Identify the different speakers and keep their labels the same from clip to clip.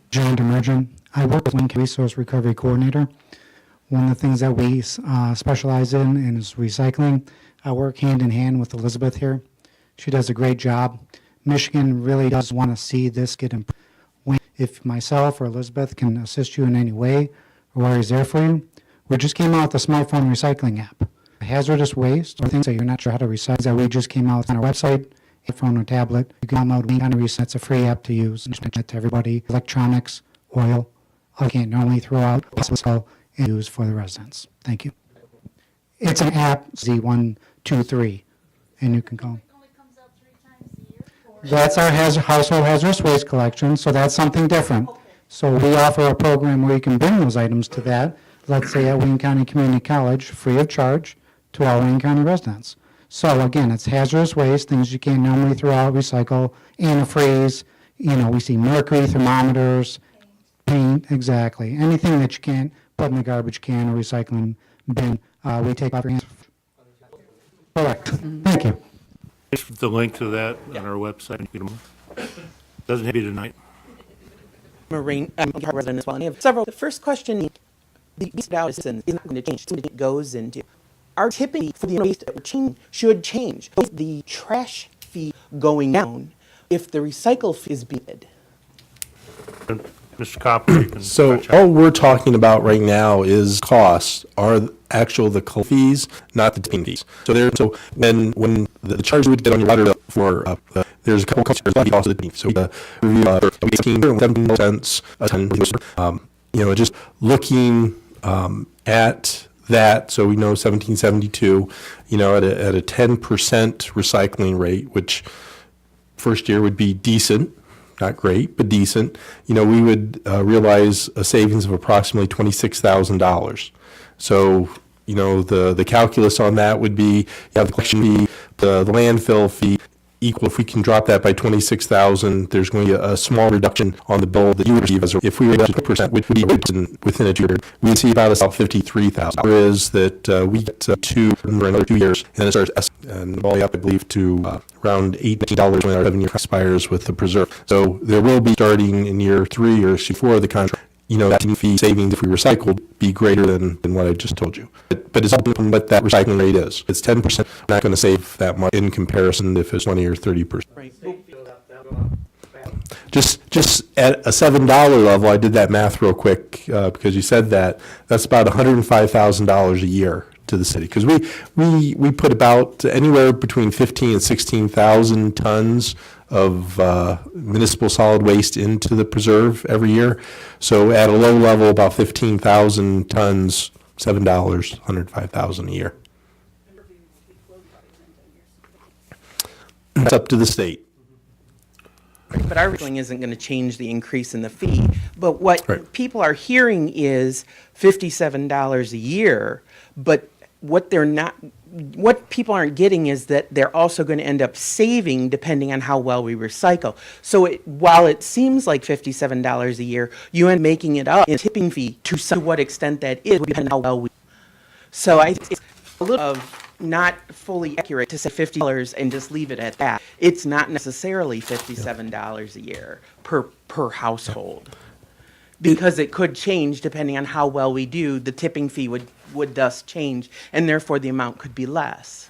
Speaker 1: John Demergen. I work as Wayne County Resource Recovery Coordinator. One of the things that we specialize in is recycling. I work hand in hand with Elizabeth here. She does a great job. Michigan really does want to see this get improved. If myself or Elizabeth can assist you in any way, or we're always there for you, we just came out with a smartphone recycling app. Hazardous waste, or things that you're not sure how to recycle, that we just came out with on our website, a phone or tablet. You can download Wayne County Recycle. It's a free app to use. And it to everybody. Electronics, oil, I can't normally throw out, possible and use for the residents. Thank you. It's an app, Z123, and you can call. That's our household hazardous waste collection, so that's something different. So we offer a program where you can bring those items to that, let's say at Wayne County Community College, free of charge to all Wayne County residents. So again, it's hazardous waste, things you can't normally throw out, recycle, antifreeze, we see mercury, thermometers, paint, exactly. Anything that you can't put in the garbage can or recycling bin, we take off your hands. Correct. Thank you.
Speaker 2: The link to that on our website. Doesn't have to be tonight.
Speaker 3: Marine, resident as well. And I have several. The first question, the waste is not going to change. It goes into our tipping for the waste should change. The trash fee going down if the recycle fee is bid.
Speaker 2: Mr. Copper, you can.
Speaker 4: So all we're talking about right now is costs are the fees, not the tipping fees. So when the charge would get on your water bill for there's a couple costs also the tipping. So review 17 cents a ton. Just looking at that, so we know 1772. At a 10% recycling rate, which first year would be decent. Not great, but decent. We would realize a savings of approximately $26,000. So, the calculus on that would be, the collection fee, the landfill fee, equal. If we can drop that by 26,000, there's going to be a small reduction on the bill that you would receive. If we were at 2%, which would be within a year, we'd see about 53,000. Whereas that we get to another 2 years, and then it starts and all the way up, I believe, to around $18 when our 7-year expires with the preserve. So there will be, starting in year 3 or 4 of the contract, that fee savings if we recycled be greater than what I just told you. But it's up on what that recycling rate is. It's 10%. We're not going to save that much in comparison if it's 20 or 30%.
Speaker 3: Right.
Speaker 4: Just at a $7 level, I did that math real quick because you said that. That's about $105,000 a year to the city, because we put about anywhere between 15 and 16,000 tons of municipal solid waste into the preserve every year. So at a low level, about 15,000 tons, $7, $105,000 a year. It's up to the state.
Speaker 3: Right, but our recycling isn't going to change the increase in the fee. But what people are hearing is $57 a year, but what people aren't getting is that they're also going to end up saving depending on how well we recycle. So while it seems like $57 a year, you end up making it up in tipping fee to what extent that is, depending on how well we. So it's a little of not fully accurate to say $50 and just leave it at that. It's not necessarily $57 a year per household, because it could change depending on how well we do. The tipping fee would thus change, and therefore the amount could be less.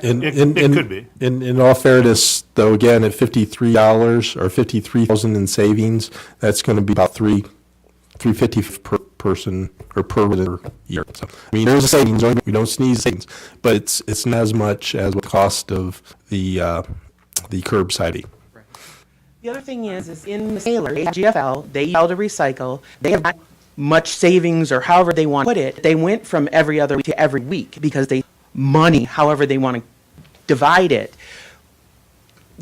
Speaker 2: It could be.
Speaker 4: In all fairness, though, again, at $53 or $53,000 in savings, that's going to be about $350 per person or per year. So, there's a savings. We don't sneeze savings, but it's not as much as what the cost of the curbsiding.
Speaker 3: The other thing is in the Sailor, GFL, they yell to recycle. They have not much savings, or however they want to put it. They went from every other week to every week because they money, however they want to divide it.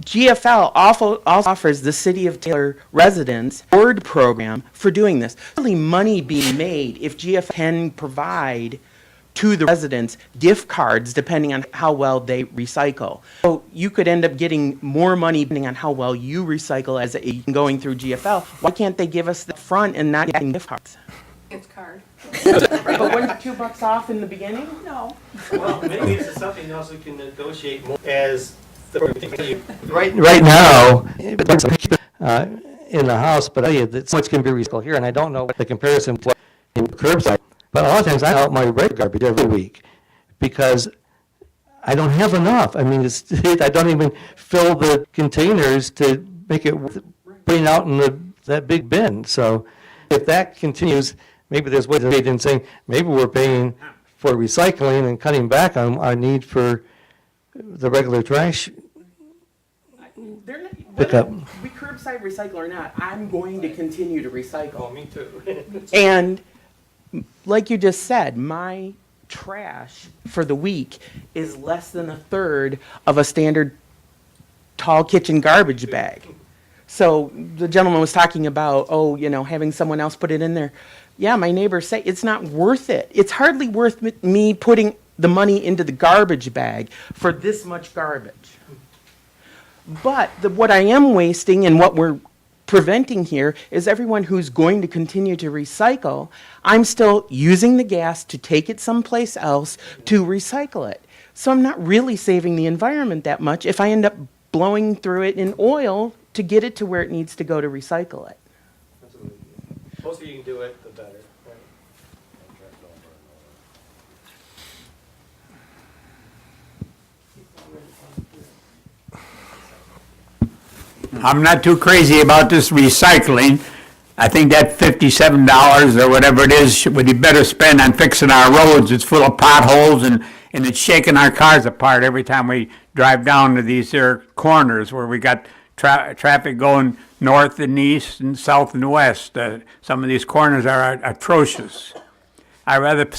Speaker 3: GFL also offers the City of Taylor residents a reward program for doing this. Really money being made if GFL can provide to the residents gift cards depending on how well they recycle. So you could end up getting more money depending on how well you recycle as going through GFL. Why can't they give us the front and not getting gift cards?
Speaker 5: Gift card.
Speaker 3: But wasn't it $2 off in the beginning?
Speaker 5: No.
Speaker 6: Well, maybe this is something else we can negotiate more as the right now,
Speaker 5: in the house, but I tell you that so much can be recycled here, and I don't know what the comparison to in curbside. But a lot of times I out my regular garbage every week because I don't have enough. I mean, I don't even fill the containers to make it worth putting out in that big bin. So if that continues, maybe there's ways of saying maybe we're paying for recycling and cutting back on our need for the regular trash.
Speaker 3: They're not,
Speaker 5: Pick
Speaker 3: whether
Speaker 5: up.
Speaker 3: we curbside recycle or not, I'm going to continue to recycle.
Speaker 5: Me too.
Speaker 3: And like you just said, my trash for the week is less than a third of a standard tall kitchen garbage bag. So the gentleman was talking about, having someone else put it in there. Yeah, my neighbors say it's not worth it. It's hardly worth me putting the money into the garbage bag for this much garbage. But what I am wasting and what we're preventing here is everyone who's going to continue to recycle, I'm still using the gas to take it someplace else to recycle it. So I'm not really saving the environment that much if I end up blowing through it in oil to get it to where it needs to go to recycle it.
Speaker 5: The closer you can do it, the better.
Speaker 6: I'm not too crazy about this recycling. I think that $57 or whatever it is would be better spent on fixing our roads. It's full of potholes and it's shaking our cars apart every time we drive down to these there corners where we got traffic going north and east and south and west. Some of these corners are atrocious. I'd rather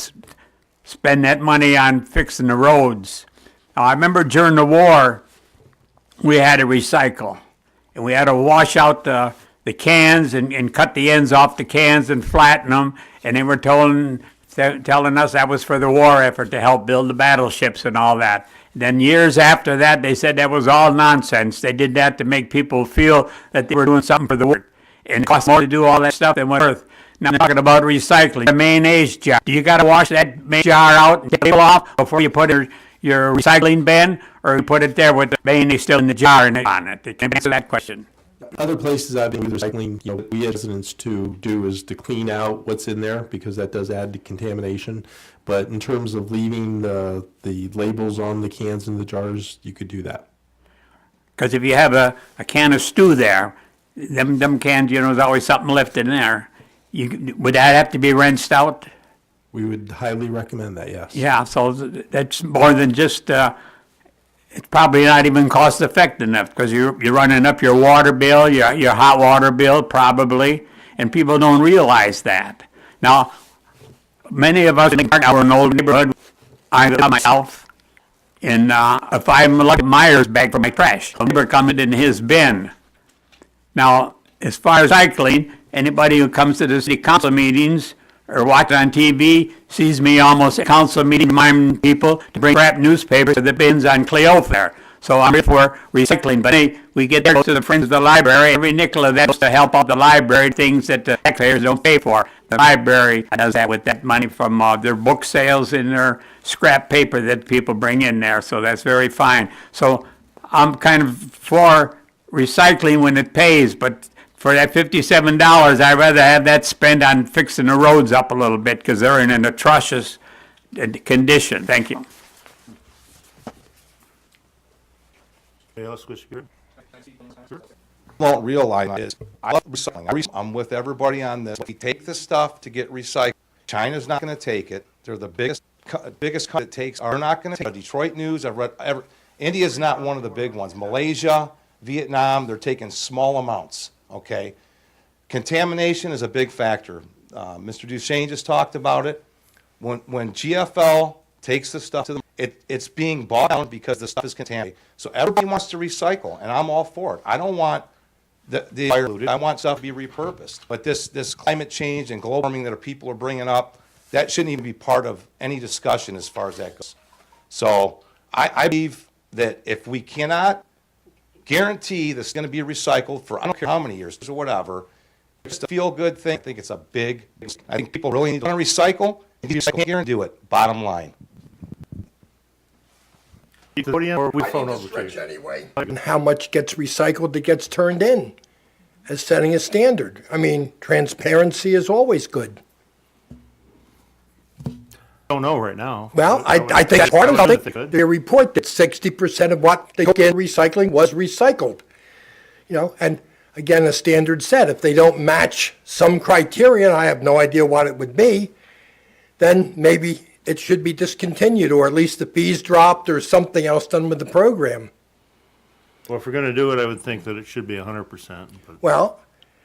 Speaker 6: spend that money on fixing the roads. Now, I remember during the war, we had to recycle. And we had to wash out the cans and cut the ends off the cans and flatten them. And they were telling us that was for the war effort to help build the battleships and all that. Then years after that, they said that was all nonsense. They did that to make people feel that they were doing something for the war. And it cost more to do all that stuff than what Earth. Now I'm talking about recycling. The mayonnaise jar. Do you got to wash that mayonnaise jar out and take it off before you put your recycling bin, or you put it there with the mayonnaise still in the jar and on it? Can you answer that question?
Speaker 4: Other places I've been with recycling, what we as residents to do is to clean out what's in there because that does add to contamination. But in terms of leaving the labels on the cans and the jars, you could do that.
Speaker 6: Because if you have a can of stew there, them cans, there's always something left in there. Would that have to be rinsed out?
Speaker 4: We would highly recommend that, yes.
Speaker 6: Yeah, so that's more than just, it's probably not even cost effective enough because you're running up your water bill, your hot water bill probably, and people don't realize that. Now, many of us in our old neighborhood, I myself, and if I'm like Myers bag for my trash, I'll never come in his bin. Now, as far as recycling, anybody who comes to the city council meetings or watch on TV sees me almost at council meeting reminding people to bring crap newspapers to the bins on Cleophas there. So I'm here for recycling. But hey, we get there to the Friends of the Library. Every nickel of that is to help out the library, things that the taxpayers don't pay for. The library does that with that money from their book sales and their scrap paper that people bring in there. So that's very fine. So I'm kind of for recycling when it pays, but for that $57, I'd rather have that spent on fixing the roads up a little bit because they're in an atrocious condition. Thank you.
Speaker 2: Anybody else wish to speak?
Speaker 7: Won't realize is I love recycling. I'm with everybody on this. We take the stuff to get recycled. China's not going to take it. They're the biggest country that takes. Are not going to take it. Detroit News. I've read. India's not one of the big ones. Malaysia, Vietnam. They're taking small amounts. Okay, contamination is a big factor. Mr. Duchesne just talked about it. When GFL takes the stuff to them, it's being bought down because the stuff is contaminated. So everybody wants to recycle, and I'm all for it. I don't want the I want stuff to be repurposed. But this climate change and global warming that people are bringing up, that shouldn't even be part of any discussion as far as that goes. So I believe that if we cannot guarantee this is going to be recycled for I don't care how many years or whatever, it's a feel-good thing. I think it's a big. I think people really need to recycle. If you can't guarantee it, bottom line.
Speaker 2: to the podium or we
Speaker 8: I
Speaker 2: phone
Speaker 8: need a
Speaker 2: over to
Speaker 8: stretch
Speaker 2: you?
Speaker 8: anyway. And how much gets recycled that gets turned in as setting a standard. I mean, transparency is always good.
Speaker 2: Don't know right now.
Speaker 8: Well, I think that's part of
Speaker 2: They
Speaker 8: it.
Speaker 2: could.
Speaker 8: They report that 60% of what they took in recycling was recycled. You know, and again, a standard set, if they don't match some criteria, and I have no idea what it would be, then maybe it should be discontinued, or at least the fees dropped, or something else done with the program.
Speaker 2: Well, if we're gonna do it, I would think that it should be 100%, but
Speaker 8: Well,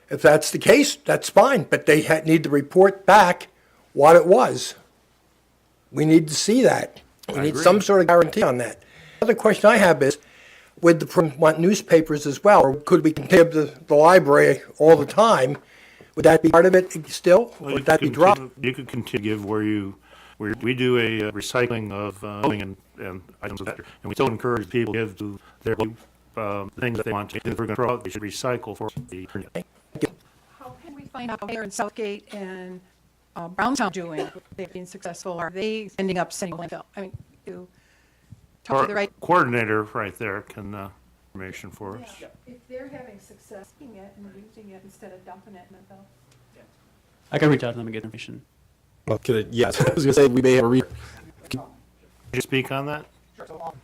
Speaker 8: if that's the case, that's fine, but they need to report back what it was. We need to see that. We need some sort of guarantee on that. Another question I have is, would want newspapers as well, or could we continue the library all the time? Would that be part of it still, or
Speaker 2: well,
Speaker 8: would that be dropped?
Speaker 2: you could continue to give where we do a recycling of clothing and items of that, and we still encourage people to give to their things that they want to. If we're gonna throw out, they should recycle for the.
Speaker 9: How can we find out how Mayor and Southgate and Brownstown doing? Are they being successful? Are they ending up sending landfill? I mean, you talk to the right.
Speaker 2: Coordinator right there can, information for us.
Speaker 9: If they're having success using it and using it instead of dumping it in the bill.
Speaker 10: I can reach out to them and get information.
Speaker 4: Well, yes, I was gonna say, we may have a
Speaker 2: Can you speak on that?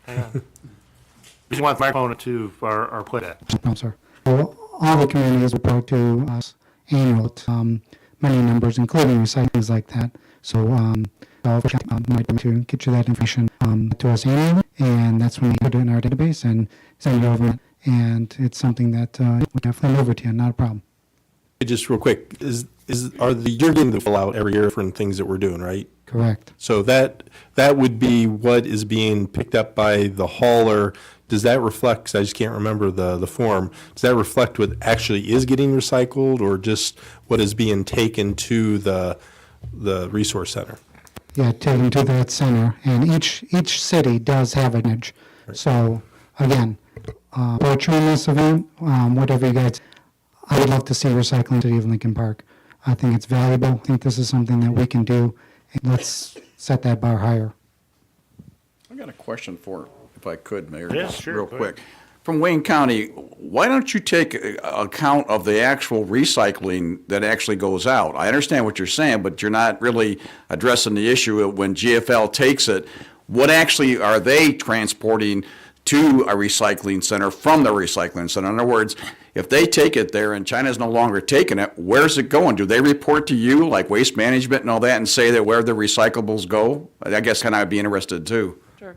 Speaker 2: Hang on. We just want the microphone to our playback.
Speaker 1: No, sir. So all the communities report to us annual, many numbers, including recyclings like that. So, I'll might to get you that information, to us annually, and that's when we put it in our database and send it over. And it's something that, we definitely move it to you, not a problem.
Speaker 4: just real quick, you're getting the fill out every year for things that we're doing, right?
Speaker 1: Correct.
Speaker 4: So that would be what is being picked up by the hauler. Does that reflect, 'cause I just can't remember the form, does that reflect what actually is getting recycled or just what is being taken to the resource center?
Speaker 1: Yeah, taken to that center, and each city does have an edge. So, again, butchering this event, whatever you guys, I would love to see recycling city of Lincoln Park. I think it's valuable. I think this is something that we can do, and let's set that bar higher.
Speaker 11: I got a question if I could, Mayor.
Speaker 2: Yeah,
Speaker 11: just
Speaker 2: sure,
Speaker 11: Real
Speaker 2: go ahead.
Speaker 11: quick. From Wayne County, why don't you take account of the actual recycling that actually goes out? I understand what you're saying, but you're not really addressing the issue of when GFL takes it. What actually are they transporting to a recycling center from the recycling center? In other words, if they take it there and China's no longer taking it, where's it going? Do they report to you, like Waste Management and all that, and say that where the recyclables go? I guess kind of I'd be interested too.
Speaker 12: Sure.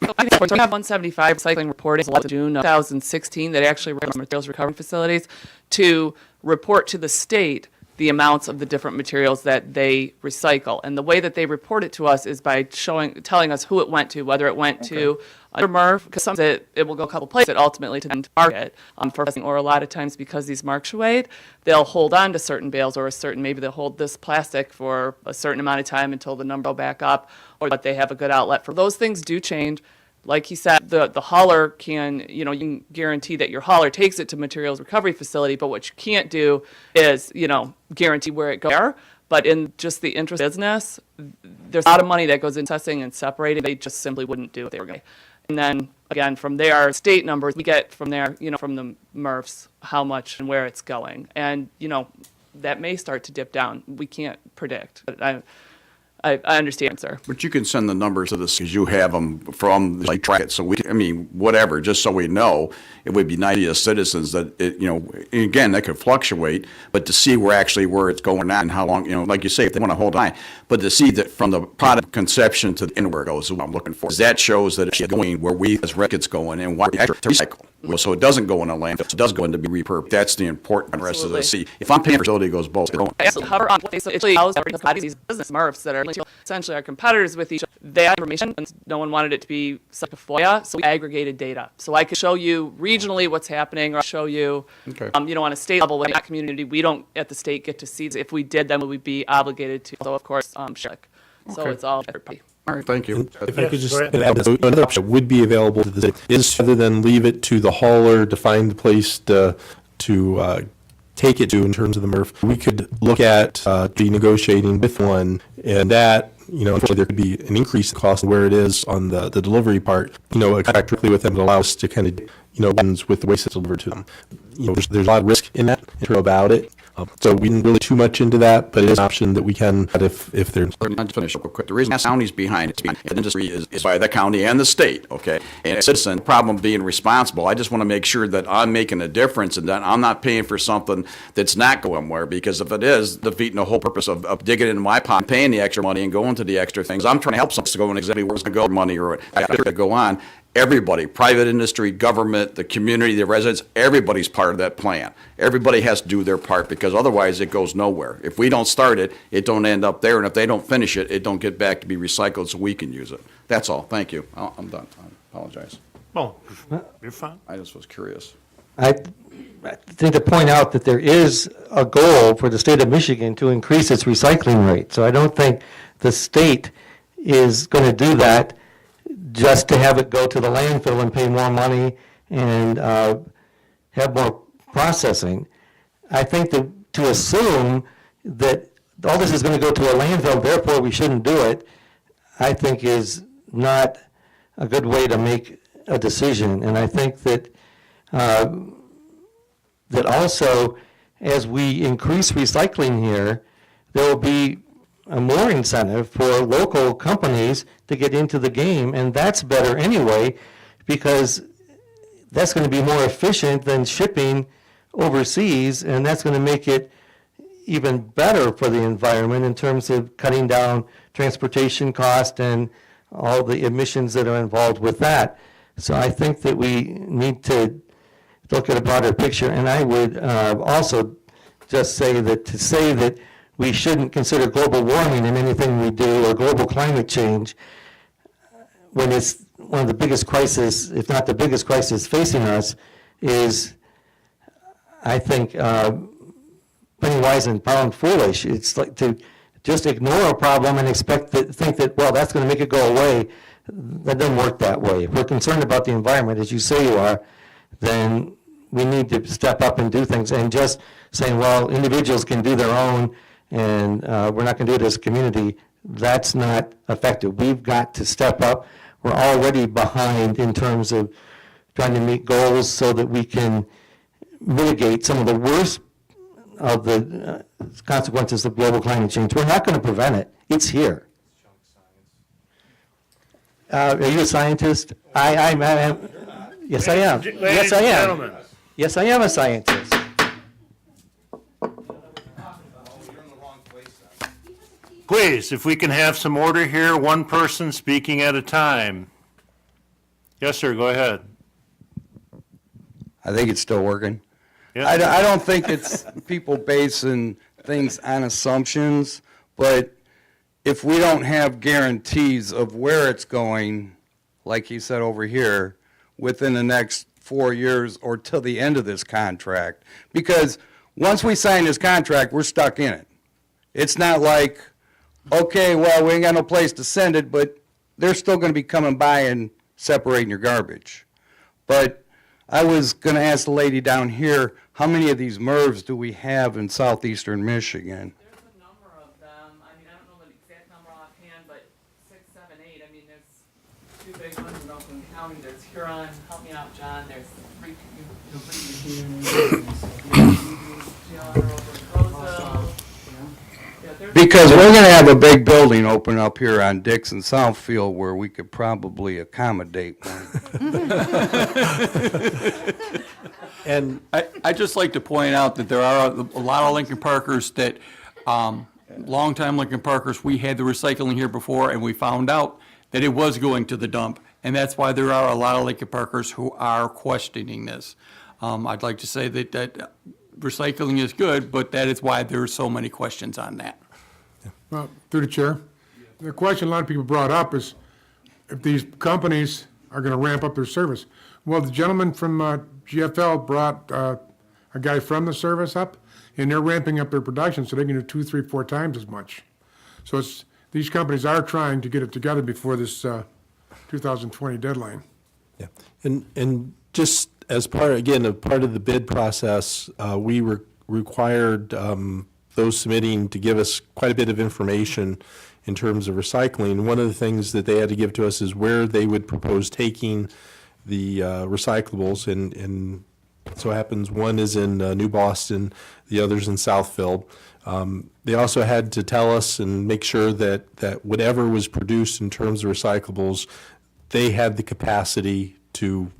Speaker 12: So I think we have 175 recycling reporting as of June 2016 that actually requires materials recovery facilities to report to the state the amounts of the different materials that they recycle. And the way that they report it to us is by telling us who it went to, whether it went to under MRF, because sometimes it will go a couple places, ultimately to the market for processing, or a lot of times because these marks they'll hold on to certain bales or maybe they'll hold this plastic for a certain amount of time until the number will back up, or that they have a good outlet for. Those things do change. Like he said, the hauler can, you can guarantee that your hauler takes it to materials recovery facility, but what you can't do is, guarantee where it goes there. But in just the interest of business, there's a lot of money that goes into assessing and separating. They just simply wouldn't do what they were going to. And then, again, from there, state numbers, we get from there, from the MRFs, how much and where it's going. And, that may start to dip down. We can't predict. But I understand, sir.
Speaker 11: But you can send the numbers of this because you have them from, track it. So whatever, just so we know, it would be nice as citizens that again, that could fluctuate, but to see where it's going at and how long, like you say, if they want to hold on, but to see that from the product conception to the end where it goes is what I'm looking for. That shows that it's going where we as records going and why we actually recycle. So it doesn't go in a landfill, it does go into be repurposed. That's the important rest of the see. If I'm paying for facility, it goes both.
Speaker 12: Absolutely. However, on so it allows these business MRFs that are essentially our competitors with each other. That information, no one wanted it to be such a FOIA, so we aggregated data. So I could show you regionally what's happening, or show you, on a state level with that community. We don't at the state get to see. If we did, then we would be obligated to. So of course, share. So it's all everybody.
Speaker 11: All right, thank you.
Speaker 4: If I could just
Speaker 2: go ahead.
Speaker 4: add, so another option would be available to the city is rather than leave it to the hauler to find the place to take it to in terms of the MRF, we could look at be negotiating with one, and that unfortunately, there could be an increase in cost where it is on the delivery part. A contract directly with them would allow us to kind of, ends with the waste that's delivered to them. There's a lot of risk in that, about it. So we didn't really too much into that, but it is an option that we can, if there's.
Speaker 11: Let me just finish up real quick. The reason the county's behind it, the industry is by the county and the state, okay? And citizen, the problem being responsible, I just want to make sure that I'm making a difference and that I'm not paying for something that's not going where, because if it is, defeating the whole purpose of digging into my pot, paying the extra money and going to the extra things. I'm trying to help someone to go and exactly where it's going to go, money or to go on. Everybody, private industry, government, the community, the residents, everybody's part of that plan. Everybody has to do their part because otherwise it goes nowhere. If we don't start it, it don't end up there, and if they don't finish it, it don't get back to be recycled so we can use it. That's all. Thank you. I'm done. I apologize.
Speaker 2: Oh, you're fine.
Speaker 11: I just was curious.
Speaker 5: I think to point out that there is a goal for the state of Michigan to increase its recycling rate. So I don't think the state is going to do that just to have it go to the landfill and pay more money and have more processing. I think that to assume that all this is going to go to a landfill, therefore we shouldn't do it, I think is not a good way to make a decision. And I think that that also, as we increase recycling here, there will be a more incentive for local companies to get into the game, and that's better anyway, because that's going to be more efficient than shipping overseas, and that's going to make it even better for the environment in terms of cutting down transportation cost and all the emissions that are involved with that. So I think that we need to look at a broader picture, and I would also just say that we shouldn't consider global warming in anything we do, or global climate change, when it's one of the biggest crises, if not the biggest crisis facing us, is, I think, penny wise and pound foolish. It's like to just ignore a problem and think that, well, that's going to make it go away. That doesn't work that way. If we're concerned about the environment, as you say you are, then we need to step up and do things. And just saying, well, individuals can do their own, and we're not going to do it as a community, that's not effective. We've got to step up. We're already behind in terms of trying to meet goals so that we can mitigate some of the worst of the consequences of global climate change. We're not going to prevent it. It's here. Are you a scientist? I'm yes, I am. Yes, I am.
Speaker 2: Gentlemen.
Speaker 5: Yes, I am a scientist.
Speaker 2: Please, if we can have some order here, one person speaking at a time. Yes, sir, go ahead.
Speaker 13: I think it's still working.
Speaker 2: Yeah.
Speaker 13: I don't think it's people basing things on assumptions, but if we don't have guarantees of where it's going, like he said over here, within the next 4 years or till the end of this contract, because once we sign this contract, we're stuck in it. It's not like, okay, well, we ain't got no place to send it, but they're still going to be coming by and separating your garbage. But I was going to ask the lady down here, how many of these MRFs do we have in southeastern Michigan?
Speaker 12: There's a number of them. I mean, I don't know the exact number offhand, but 6, 7, 8. I mean, there's 2 big ones in Oakland County. There's Huron. Help me out, John. There's 3.
Speaker 13: Because we're going to have a big building open up here on Dixon Southfield where we could probably accommodate one.
Speaker 6: And I'd just like to point out that there are a lot of Lincoln Parkers that, longtime Lincoln Parkers, we had the recycling here before, and we found out that it was going to the dump. And that's why there are a lot of Lincoln Parkers who are questioning this. I'd like to say that recycling is good, but that is why there are so many questions on that.
Speaker 14: Well, through the chair, the question a lot of people brought up is if these companies are going to ramp up their service. Well, the gentleman from GFL brought a guy from the service up, and they're ramping up their production so they can do 2, 3, 4 times as much. So these companies are trying to get it together before this 2020 deadline.
Speaker 4: Yeah, and just as part of the bid process, we required those submitting to give us quite a bit of information in terms of recycling. One of the things that they had to give to us is where they would propose taking the recyclables, and so happens one is in New Boston, the other's in Southfield. They also had to tell us and make sure that whatever was produced in terms of recyclables, they had the capacity to,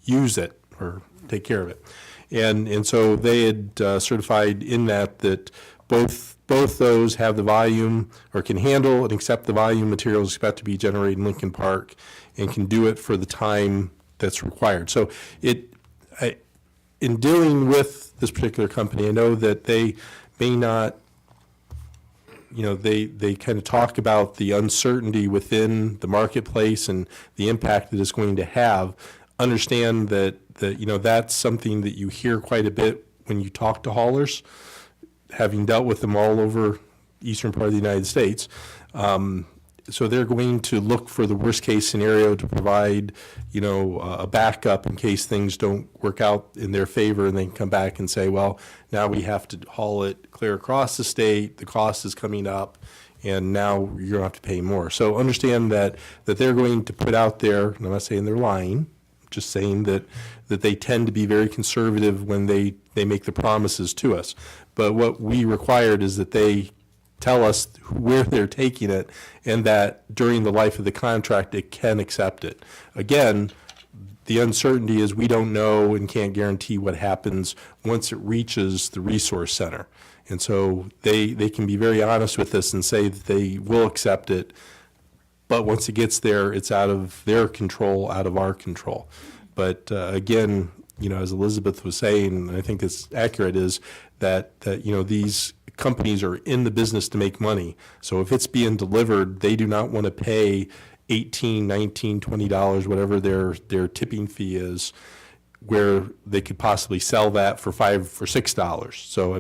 Speaker 4: use it or take care of it. And so they had certified in that both those have the volume or can handle and accept the volume materials expected to be generated in Lincoln Park and can do it for the time that's required. So in dealing with this particular company, I know that they may not, they kind of talk about the uncertainty within the marketplace and the impact that it's going to have. Understand that that's something that you hear quite a bit when you talk to haulers, having dealt with them all over eastern part of the United States. So they're going to look for the worst case scenario to provide, a backup in case things don't work out in their favor, and they can come back and say, well, now we have to haul it clear across the state, the cost is coming up, and now you're going to have to pay more. So understand that they're going to put out there, and I'm not saying they're lying, just saying that they tend to be very conservative when they make the promises to us. But what we required is that they tell us where they're taking it and that during the life of the contract, it can accept it. Again, the uncertainty is we don't know and can't guarantee what happens once it reaches the resource center. And so they can be very honest with us and say that they will accept it, but once it gets there, it's out of their control, out of our control. But again, as Elizabeth was saying, and I think it's accurate, is that these companies are in the business to make money. So if it's being delivered, they do not want to pay $18, $19, $20, whatever their tipping fee is, where they could possibly sell that for $5 or $6. So,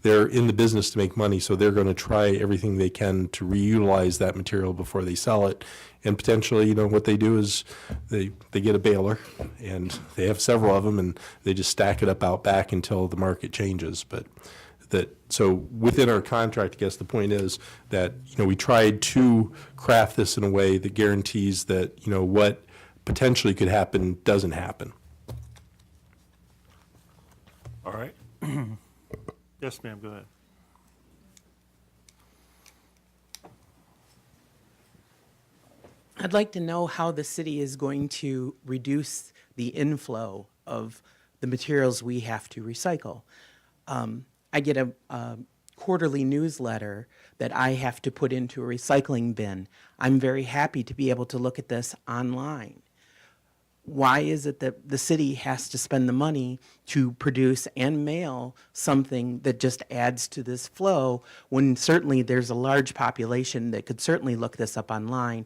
Speaker 4: they're in the business to make money, so they're going to try everything they can to reutilize that material before they sell it. And potentially, what they do is they get a baler, and they have several of them, and they just stack it up out back until the market changes. So within our contract, I guess the point is that, we tried to craft this in a way that guarantees that, what potentially could happen doesn't happen.
Speaker 2: All right. Yes, ma'am, go ahead.
Speaker 3: I'd like to know how the city is going to reduce the inflow of the materials we have to recycle. I get a quarterly newsletter that I have to put into a recycling bin. I'm very happy to be able to look at this online. Why is it that the city has to spend the money to produce and mail something that just adds to this flow when certainly there's a large population that could certainly look this up online